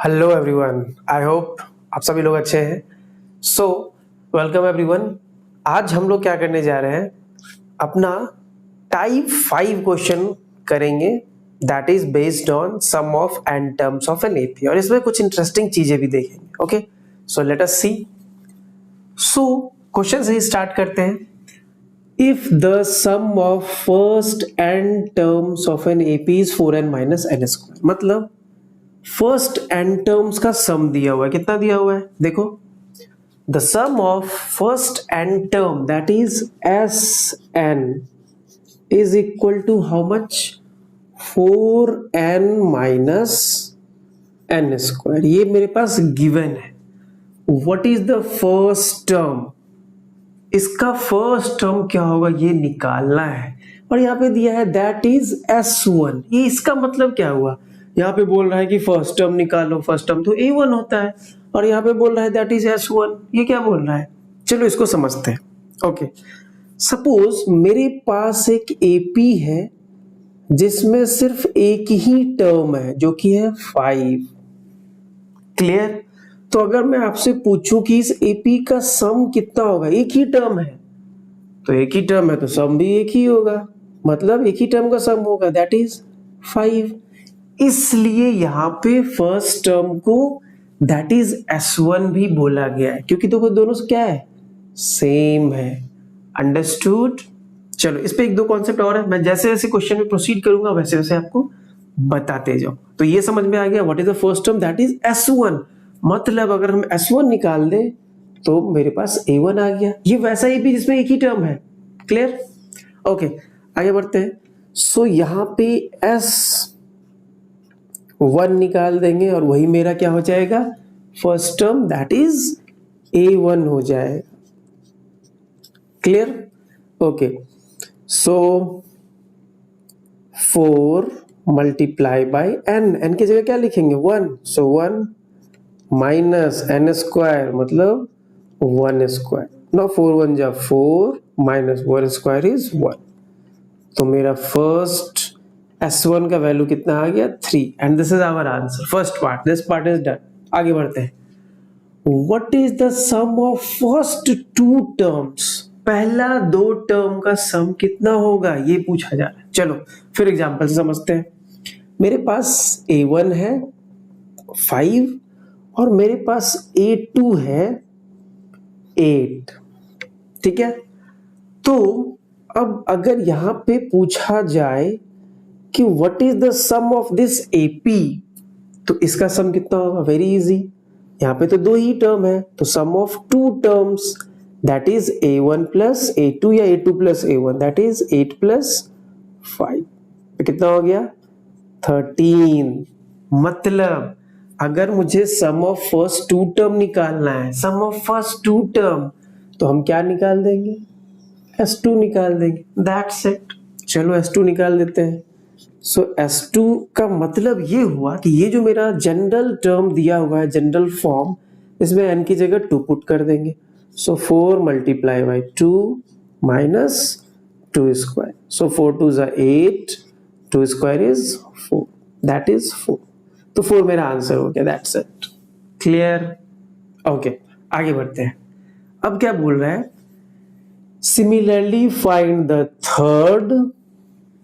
Hello everyone, I hope आप सभी लोग अच्छे हैं। So welcome everyone. आज हम लोग क्या करने जा रहे हैं, अपना टाइप 5 क्वेश्चन करेंगे that is based on sum of n terms of an AP, और इसमें कुछ इंटरेस्टिंग चीजें भी देखेंगे। Okay, so let us see. So question से ही स्टार्ट करते हैं। If the sum of first n terms of an AP is 4n minus n square, मतलब फर्स्ट एन टर्म्स का सम दिया हुआ है। कितना दिया हुआ है देखो, the sum of first n term that is S n is equal to how much, 4n minus n square. ये मेरे पास गिवन है। What is the first term, इसका फर्स्ट टर्म क्या होगा ये निकालना है। और यहाँ पे दिया है दैट इज S1। ये इसका मतलब क्या हुआ, यहाँ पे बोल रहा है कि फर्स्ट टर्म निकालो, फर्स्ट टर्म तो A1 होता है, और यहाँ पे बोल रहा है दैट इज S1। ये क्या बोल रहा है, चलो इसको समझते हैं। ओके, सपोज मेरे पास एक AP है जिसमें सिर्फ एक ही टर्म है जो कि है 5। क्लियर? तो अगर मैं आपसे पूछूं कि इस AP का सम कितना होगा, एक ही टर्म है तो एक ही टर्म है तो सम भी एक ही होगा, मतलब एक ही टर्म का सम होगा दैट इज 5। इसलिए यहां पे फर्स्ट टर्म को दैट इज S1 भी बोला गया है, क्योंकि देखो दोनों क्या है, सेम है। अंडरस्टूड? चलो इस पे एक दो कॉन्सेप्ट और है, मैं जैसे जैसे क्वेश्चन में प्रोसीड करूंगा वैसे वैसे आपको बताते जाओ। तो ये समझ में आ गया what is the first term that is S1, मतलब अगर हम S1 निकाल दें तो मेरे पास A1 आ गया। ये वैसा ही भी जिसमें एक ही टर्म है। क्लियर? ओके, आगे बढ़ते हैं। सो यहाँ पे S1 निकाल देंगे और वही मेरा क्या हो जाएगा, first term that is A1 हो जाएगा। Clear? Okay, so 4 multiply by n की जगह क्या लिखेंगे 1, सो 1 माइनस एन स्क्वायर मतलब 1 स्क्वायर। नाउ 4 1 जा 4 माइनस 1 स्क्वायर इज 1। तो मेरा फर्स्ट S1 का वैल्यू कितना आ गया 3, and this is our answer. First part, this part is done. आगे बढ़ते हैं। What is the sum of first two terms, पहला दो टर्म का सम कितना होगा ये पूछा जा रहा है। चलो फिर एग्जांपल से समझते हैं। मेरे पास A1 है 5 और मेरे पास A2 है 8। ठीक है, तो अब अगर यहां पे पूछा जाए कि what is the sum of this AP, तो इसका सम कितना होगा, वेरी इजी। यहाँ पे तो दो ही टर्म है तो sum of two terms that is A1 plus A2 या A2 plus A1 that is 8 plus 5। तो कितना हो गया 13। मतलब अगर मुझे सम ऑफ फर्स्ट टू टर्म निकालना है, सम ऑफ फर्स्ट टू टर्म, तो हम क्या निकाल देंगे, S2 निकाल देंगे, दैट्स इट। चलो S2 निकाल देते हैं। सो S2 का मतलब ये हुआ कि ये जो मेरा जनरल टर्म दिया हुआ है, जनरल फॉर्म, इसमें n की जगह 2 पुट कर देंगे। सो 4 मल्टीप्लाई बाई 2 माइनस 2 स्क्वायर, सो 4 2 जा 8, 2 स्क्वायर इज 4, दैट इज 4। तो 4 मेरा आंसर हो गया, दैट्स इट। क्लियर? ओके, आगे बढ़ते हैं। अब क्या बोल रहा है, similarly find the third,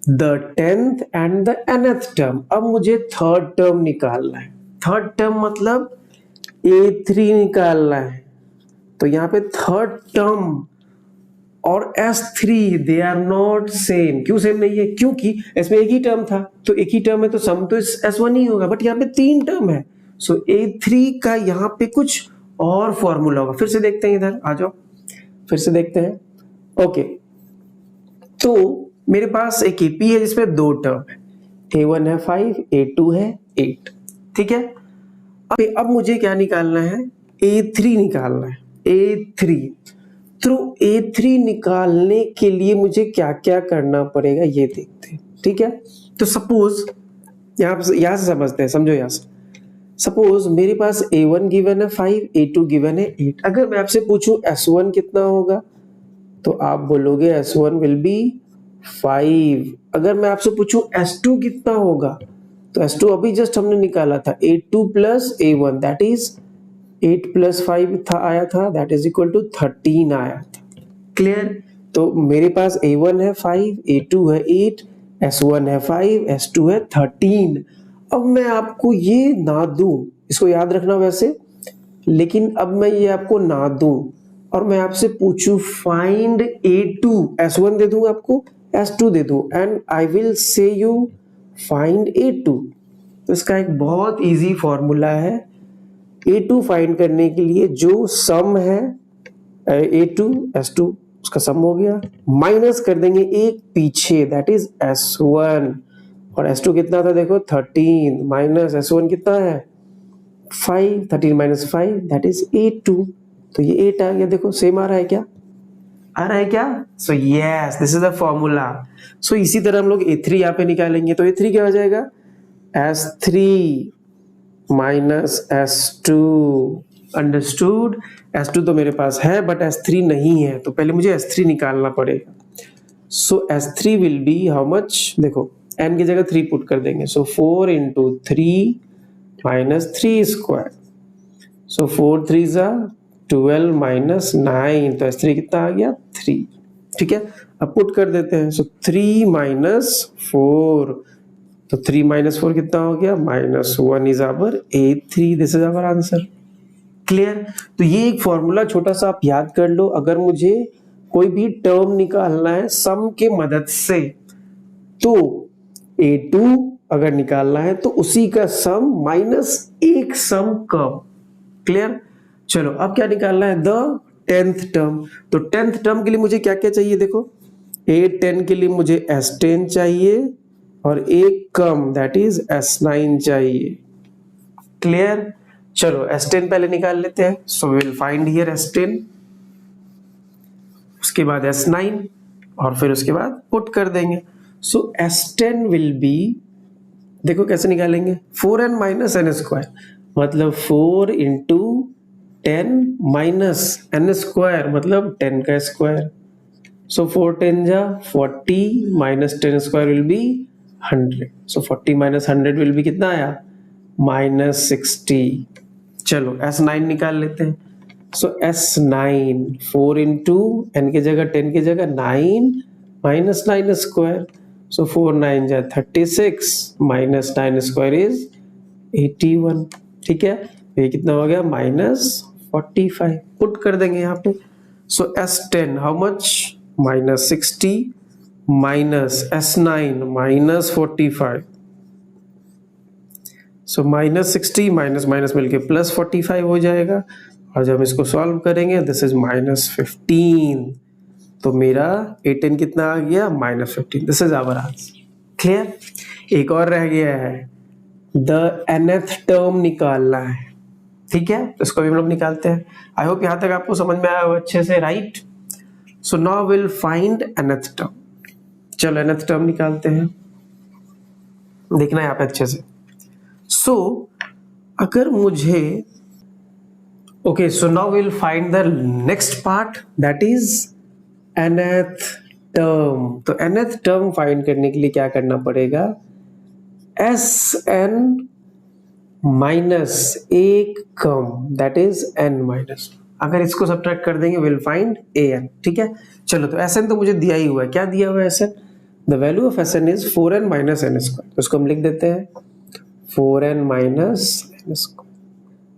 the 10th and the nth term. अब मुझे थर्ड टर्म निकालना है। थर्ड टर्म मतलब A3 निकालना है। तो यहाँ पे थर्ड टर्म और S3 they are not same. क्यों सेम नहीं है, क्योंकि इसमें एक ही टर्म था, तो एक ही टर्म है तो सम तो S1 ही होगा, बट यहाँ पे 3 टर्म है। सो A3 का यहाँ पे कुछ और फॉर्मूला होगा। फिर से देखते हैं, इधर आ जाओ, फिर से देखते हैं। ओके, तो मेरे पास एक AP है जिसमें दो टर्म है, A1 है 5, A2 है 8। ठीक है, अब मुझे क्या निकालना है, A3 निकालना है। A3, तो A3 निकालने के लिए मुझे क्या क्या करना पड़ेगा ये देखते हैं। ठीक है, तो सपोज यहां से समझते हैं, समझो। यहां से सपोज मेरे पास A1 गिवन है 5, A2 गिवन है 8। अगर मैं आपसे पूछूं S1 कितना होगा, तो आप बोलोगे S1 विल बी 5। अगर मैं आपसे पूछूं S2 कितना होगा, तो S2 अभी जस्ट हमने निकाला था A2 plus A1 that is 8 plus 5 था आया था दैट इज इक्वल टू 13 आया था। क्लियर? तो मेरे पास A1 है 5, A2 है 8, S1 है 5, S2 है 13। अब मैं आपको ये ना दूं, इसको याद रखना वैसे, लेकिन अब मैं ये आपको ना दूं और मैं आपसे पूछूं फाइंड A2, S1 दे दूं आपको, S2 दे दूं and I will say you find A2। तो इसका एक बहुत इजी फॉर्मूला है। A2 फाइंड करने के लिए जो सम है A2 S2 उसका सम हो गया, माइनस कर देंगे एक पीछे दैट इज S1 और S2 कितना था देखो 13 माइनस S1 कितना है 5, 13 माइनस 5 दैट इज A2। तो ये 8 आ गया, देखो सेम आ रहा है क्या, आ रहा है क्या? So yes this is the formula. So इसी तरह हम लोग A3 यहाँ पे निकालेंगे, तो A3 क्या हो जाएगा S3 minus S2 understood. S2 तो मेरे पास है बट S3 नहीं है, तो पहले मुझे S3 निकालना पड़ेगा। सो S3 will be how much, देखो n की जगह 3 पुट कर देंगे, सो 4 इंटू 3 माइनस 3 स्क्वायर, सो 4 3 जा 12 माइनस 9, तो S3 कितना आ गया 3। ठीक है, अब पुट कर देते हैं, सो 3 माइनस 4, तो 3 माइनस 4 कितना हो गया -1 is our A3, this is our answer. Clear? तो ये एक फॉर्मूला छोटा सा आप याद कर लो, अगर मुझे कोई भी टर्म निकालना है सम के मदद से, तो A2 अगर निकालना है तो उसी का सम माइनस एक सम कम। क्लियर? चलो अब क्या निकालना है, द 10th टर्म। तो 10th टर्म के लिए मुझे क्या क्या चाहिए, देखो A10 के लिए मुझे S10 चाहिए और एक कम दैट इज S9 चाहिए। क्लियर? चलो S10 पहले निकाल लेते हैं, so will find here S10, उसके बाद S9 और फिर उसके बाद पुट कर देंगे। सो S10 विल बी, देखो कैसे निकालेंगे, 4n माइनस एन स्क्वायर, मतलब 4 इंटू 10 माइनस एन स्क्वायर मतलब 10 का स्क्वायर, सो 4 10 जा 40 minus 10 square will be 100, so 40 minus 100 will be कितना आया -60। चलो S9 निकाल लेते हैं, सो S9 4 इंटू एन की जगह 10 की जगह 9 माइनस 9 स्क्वायर, सो 4 9 जा 36 माइनस 9 स्क्वायर इज 81। ठीक है, ये कितना हो गया -45, पुट कर देंगे यहाँ पे। सो S10 how much -60 minus S9 -45, so -60 minus minus मिलके +45 हो जाएगा, और जब इसको सॉल्व करेंगे दिस इज -15, तो मेरा A10 कितना आ गया -15, this is our answer. Clear? एक और रह गया है, द nth टर्म निकालना है। ठीक है, तो इसको भी हम लोग निकालते हैं। आई होप यहां तक आपको समझ में आया हो अच्छे से, right? So now will find nth term. चलो nth टर्म निकालते हैं, देखना है यहाँ पे अच्छे से। सो अगर मुझे okay, so now will find the next part that is nth term. तो nth टर्म फाइंड करने के लिए क्या करना पड़ेगा, Sn माइनस एक कम दैट इज n माइनस, अगर इसको सब्ट्रैक्ट कर देंगे विल फाइंड an। ठीक है, चलो तो Sn तो मुझे दिया ही हुआ है, क्या दिया हुआ है Sn, the value of Sn is 4n minus n square, तो इसको हम लिख देते हैं 4n minus n square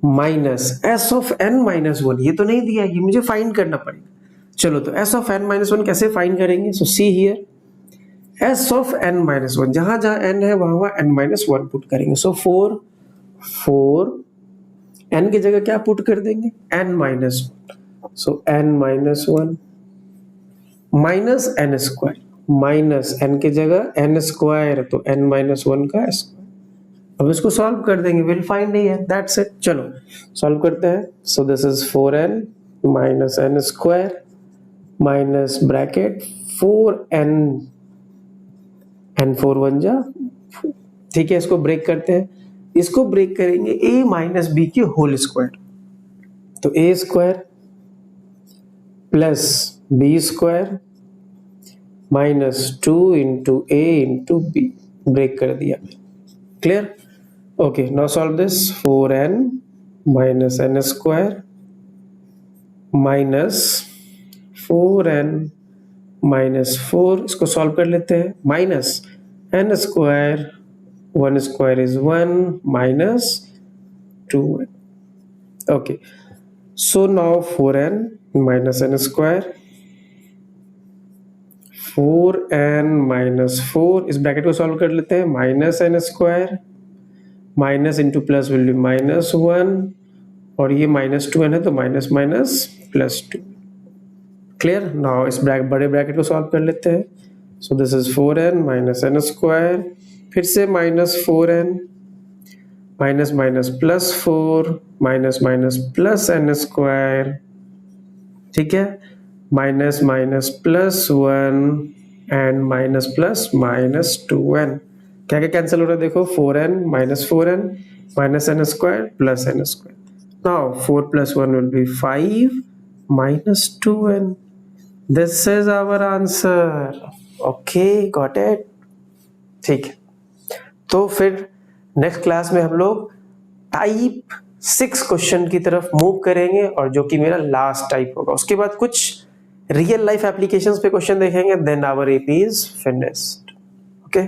minus s of n minus 1, ये तो नहीं दिया, ये मुझे फाइंड करना पड़ेगा। चलो तो s ऑफ n माइनस 1 कैसे फाइंड करेंगे, so see here s of n minus 1, जहां जहां n है वहां वहां n माइनस 1 पुट करेंगे, सो 4 n की जगह क्या पुट कर देंगे n माइनस 1, सो n minus 1 minus n square, minus n की जगह n स्क्वायर, तो n माइनस 1 का स्क्वायर। अब इसको सॉल्व कर देंगे, विल फाइंड नहीं है, दैट्स इट। चलो सॉल्व करते हैं, so this is 4n minus n square minus bracket 4n, n 4 1 जा, ठीक है, इसको ब्रेक करते हैं, इसको ब्रेक करेंगे a माइनस बी के होल स्क्वायर, तो a square plus b square minus 2 into a into b, break कर दिया। Clear? Okay, now solve this. 4n minus n square minus 4n minus 4, इसको सॉल्व कर लेते हैं. Minus n square, 1 square is 1 minus 2n. Okay, so now 4n minus n square, 4n minus 4, इस bracket को solve कर लेते हैं. Minus n square minus into plus will be minus 1, और ये माइनस 2n है तो minus minus plus 2. Clear? Now इस बड़े ब्रैकेट को सॉल्व कर लेते हैं. So this is 4n minus n square, फिर से minus 4n minus minus plus 4 minus minus plus n square. ठीक है, minus minus plus 1 and minus plus minus 2n. क्या क्या कैंसिल हो रहा है देखो, 4n minus 4n minus n square plus n square. Now 4 plus 1 will be 5 minus 2n. This is our answer. Okay, got it? ठीक है, तो फिर नेक्स्ट क्लास में हम लोग टाइप 6 क्वेश्चन की तरफ मूव करेंगे, और जो कि मेरा लास्ट टाइप होगा. उसके बाद कुछ रियल लाइफ एप्लीकेशंस पे क्वेश्चन देखेंगे. Then our AP is finished. Okay.